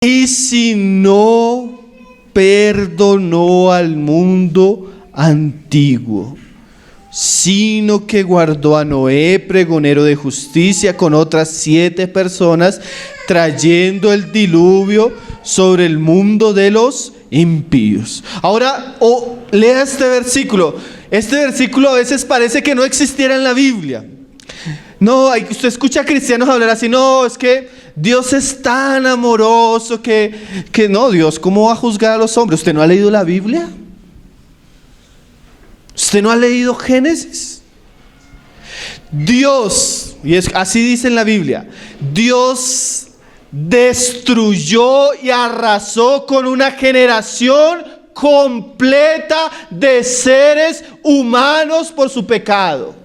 Y si no perdonó al mundo antiguo, sino que guardó a Noé, pregonero de justicia, con otras 7 personas, trayendo el diluvio sobre el mundo de los impíos. Ahora, lea este versículo. Este versículo a veces parece que no existiera en la Biblia. No, usted escucha a cristianos hablar así, no, es que Dios es tan amoroso que no, Dios, ¿cómo va a juzgar a los hombres? ¿Usted no ha leído la Biblia? ¿Usted no ha leído Génesis? Dios, y así dice en la Biblia, Dios destruyó y arrasó con una generación completa de seres humanos por su pecado.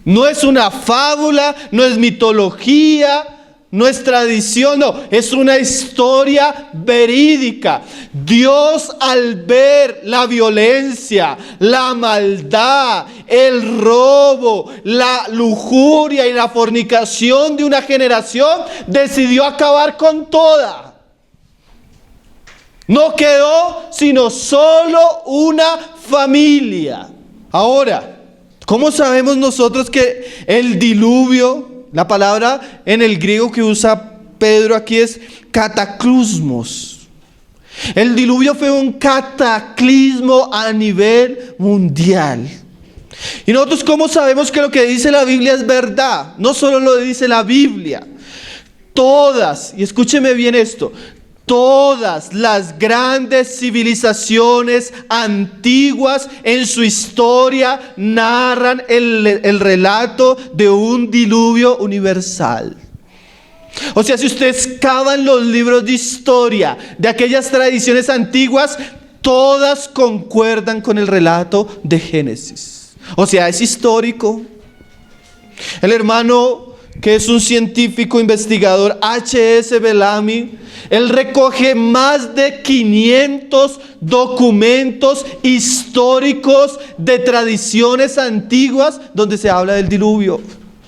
No es una fábula, no es mitología, no es tradición, no, es una historia verídica. Dios, al ver la violencia, la maldad, el robo, la lujuria y la fornicación de una generación, decidió acabar con toda. No quedó sino solo una familia. Ahora, ¿cómo sabemos nosotros que el diluvio, la palabra en el griego que usa Pedro aquí es cataclysmos? El diluvio fue un cataclismo a nivel mundial. Y nosotros, ¿cómo sabemos que lo que dice la Biblia es verdad? No solo lo dice la Biblia. Todas, y escúcheme bien esto, todas las grandes civilizaciones antiguas en su historia narran el relato de un diluvio universal. O sea, si ustedes excavan los libros de historia de aquellas tradiciones antiguas, todas concuerdan con el relato de Génesis. O sea, es histórico. El hermano que es un científico investigador, H.S. Bellamy, él recoge más de 500 documentos históricos de tradiciones antiguas donde se habla del diluvio.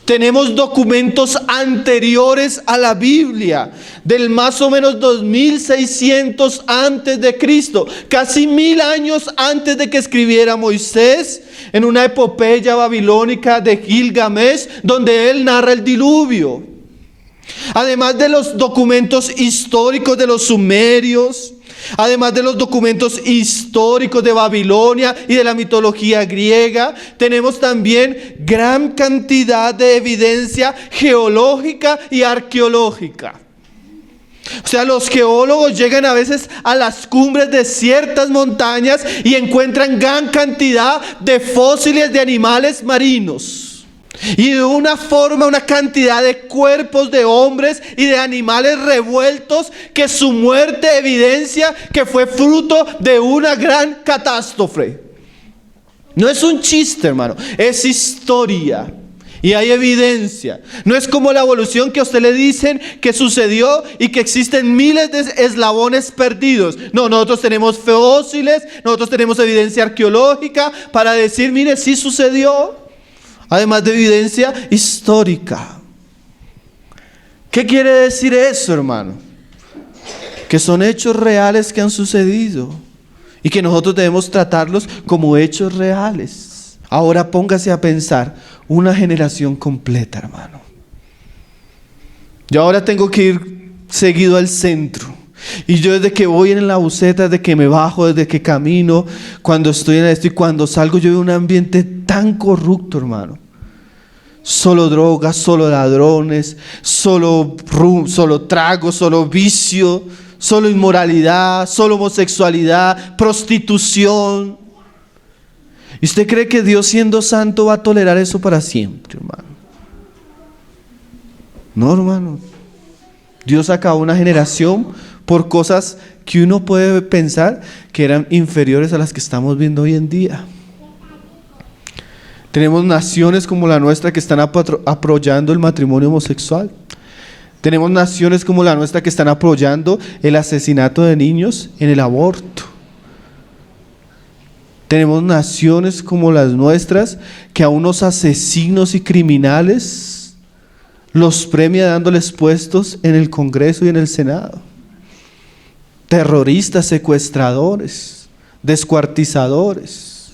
Tenemos documentos anteriores a la Biblia, del más o menos 2600 antes de Cristo, casi 1000 años antes de que escribiera Moisés, en una epopeya babilónica de Gilgamesh, donde él narra el diluvio. Además de los documentos históricos de los sumerios, además de los documentos históricos de Babilonia y de la mitología griega, tenemos también gran cantidad de evidencia geológica y arqueológica. O sea, los geólogos llegan a veces a las cumbres de ciertas montañas y encuentran gran cantidad de fósiles de animales marinos. Y de una forma, una cantidad de cuerpos de hombres y de animales revueltos, que su muerte evidencia que fue fruto de una gran catástrofe. No es un chiste, hermano, es historia. Y hay evidencia. No es como la evolución que a usted le dicen que sucedió y que existen miles de eslabones perdidos. No, nosotros tenemos fósiles, nosotros tenemos evidencia arqueológica para decir, mire, sí sucedió. Además de evidencia histórica. ¿Qué quiere decir eso, hermano? Que son hechos reales que han sucedido y que nosotros debemos tratarlos como hechos reales. Ahora póngase a pensar, una generación completa, hermano. Yo ahora tengo que ir seguido al centro. Y yo desde que voy en la buseta, desde que me bajo, desde que camino, cuando estoy en esto y cuando salgo, yo veo un ambiente tan corrupto, hermano. Solo drogas, solo ladrones, solo trago, solo vicio, solo inmoralidad, solo homosexualidad, prostitución. ¿Y usted cree que Dios, siendo santo, va a tolerar eso para siempre, hermano? No, hermano. Dios acabó una generación por cosas que uno puede pensar que eran inferiores a las que estamos viendo hoy en día. Tenemos naciones como la nuestra que están apoyando el matrimonio homosexual. Tenemos naciones como la nuestra que están apoyando el asesinato de niños en el aborto. Tenemos naciones como las nuestras que a unos asesinos y criminales los premia dándoles puestos en el Congreso y en el Senado. Terroristas, secuestradores, descuartizadores.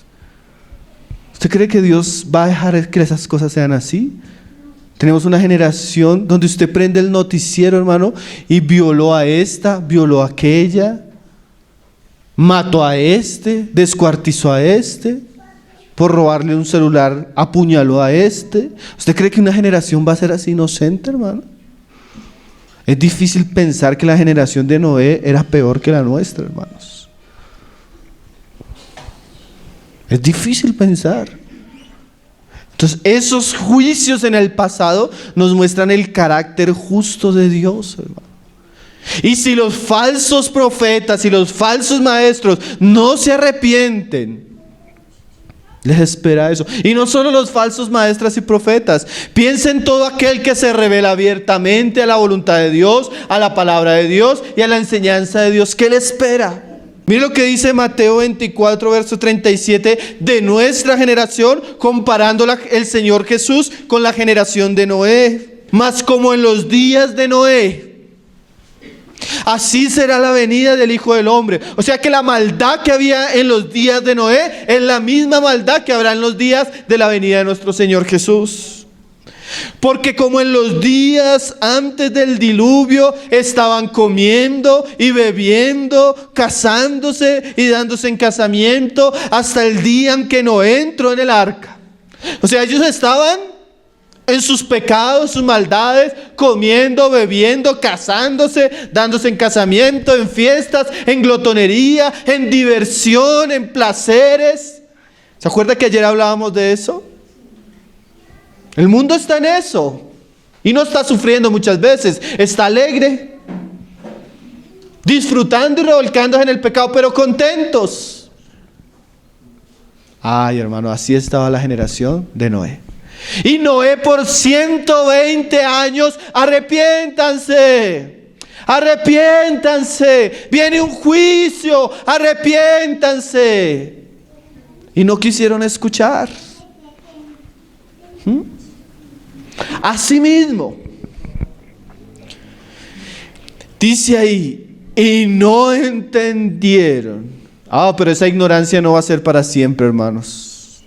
¿Usted cree que Dios va a dejar que esas cosas sean así? Tenemos una generación donde usted prende el noticiero, hermano, y violó a esta, violó a aquella, mató a este, descuartizó a este, por robarle un celular apuñaló a este. ¿Usted cree que una generación va a ser así inocente, hermano? Es difícil pensar que la generación de Noé era peor que la nuestra, hermanos. Es difícil pensar. Entonces, esos juicios en el pasado nos muestran el carácter justo de Dios, hermano. Y si los falsos profetas y los falsos maestros no se arrepienten, les espera eso. Y no solo los falsos maestros y profetas. Piensen todo aquel que se revela abiertamente a la voluntad de Dios, a la palabra de Dios y a la enseñanza de Dios. ¿Qué le espera? Mire lo que dice Mateo 24, verso 37 de nuestra generación, comparando el Señor Jesús con la generación de Noé. Mas como en los días de Noé, así será la venida del Hijo del Hombre. O sea que la maldad que había en los días de Noé es la misma maldad que habrá en los días de la venida de nuestro Señor Jesús. Porque como en los días antes del diluvio estaban comiendo y bebiendo, casándose y dándose en casamiento hasta el día en que Noé entró en el arca. O sea, ellos estaban en sus pecados, sus maldades, comiendo, bebiendo, casándose, dándose en casamiento, en fiestas, en glotonería, en diversión, en placeres. ¿Se acuerda que ayer hablábamos de eso? El mundo está en eso y no está sufriendo muchas veces, está alegre, disfrutando y revolcándose en el pecado, pero contentos. Ay, hermano, así estaba la generación de Noé. Y Noé por 120 años, arrepiéntanse, arrepiéntanse, viene un juicio, arrepiéntanse. Y no quisieron escuchar. Asimismo, dice ahí, y no entendieron. Pero esa ignorancia no va a ser para siempre, hermanos.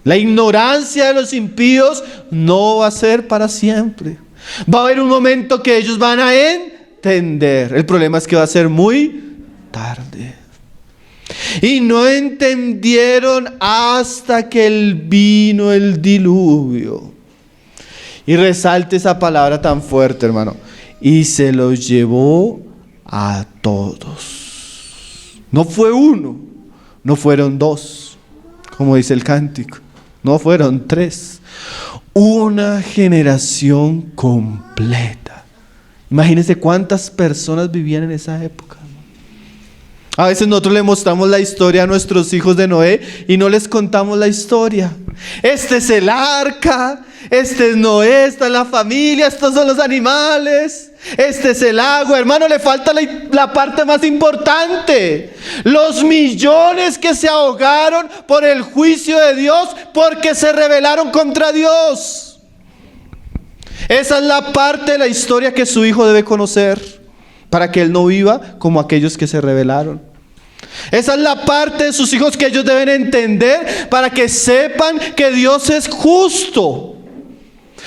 La ignorancia de los impíos no va a ser para siempre. Va a haber un momento que ellos van a entender. El problema es que va a ser muy tarde. Y no entendieron hasta que vino el diluvio. Y resalte esa palabra tan fuerte, hermano. Y se los llevó a todos. No fue uno, no fueron dos, como dice el cántico. No fueron tres. Una generación completa. Imagínense cuántas personas vivían en esa época. A veces nosotros le mostramos la historia a nuestros hijos de Noé y no les contamos la historia. Este es el arca, este es Noé, esta es la familia, estos son los animales, este es el agua. Hermano, le falta la parte más importante. Los millones que se ahogaron por el juicio de Dios porque se rebelaron contra Dios. Esa es la parte de la historia que su hijo debe conocer para que él no viva como aquellos que se rebelaron. Esa es la parte de sus hijos que ellos deben entender para que sepan que Dios es justo,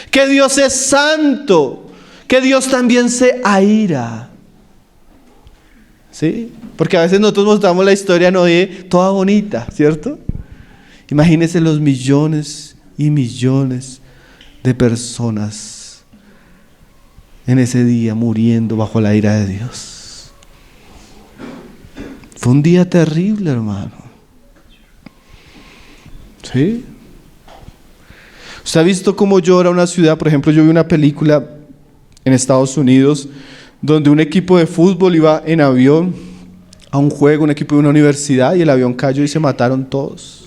que Dios es santo, que Dios también se aira. ¿Sí? Porque a veces nosotros mostramos la historia de Noé toda bonita, ¿cierto? Imagínense los millones y millones de personas en ese día muriendo bajo la ira de Dios. Fue un día terrible, hermano. ¿Sí? ¿Usted ha visto cómo llora una ciudad? Por ejemplo, yo vi una película en Estados Unidos donde un equipo de fútbol iba en avión a un juego, un equipo de una universidad, y el avión cayó y se mataron todos.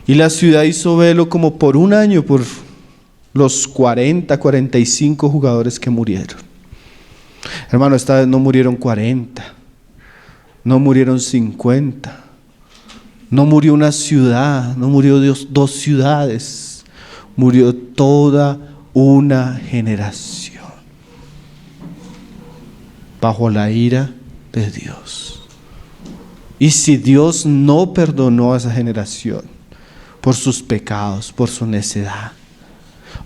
Y la ciudad hizo velo como por un año por los 45 jugadores que murieron. Hermano, esta vez no murieron 40. No murieron 50, no murió una ciudad, no murió dos ciudades, murió toda una generación bajo la ira de Dios. Y si Dios no perdonó a esa generación por sus pecados, por su necedad,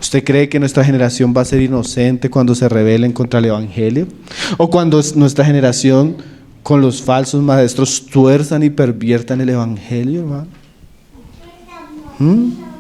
¿usted cree que nuestra generación va a ser inocente cuando se rebelen contra el Evangelio? ¿O cuando nuestra generación con los falsos maestros tuerzan y perviertan el Evangelio, hermano?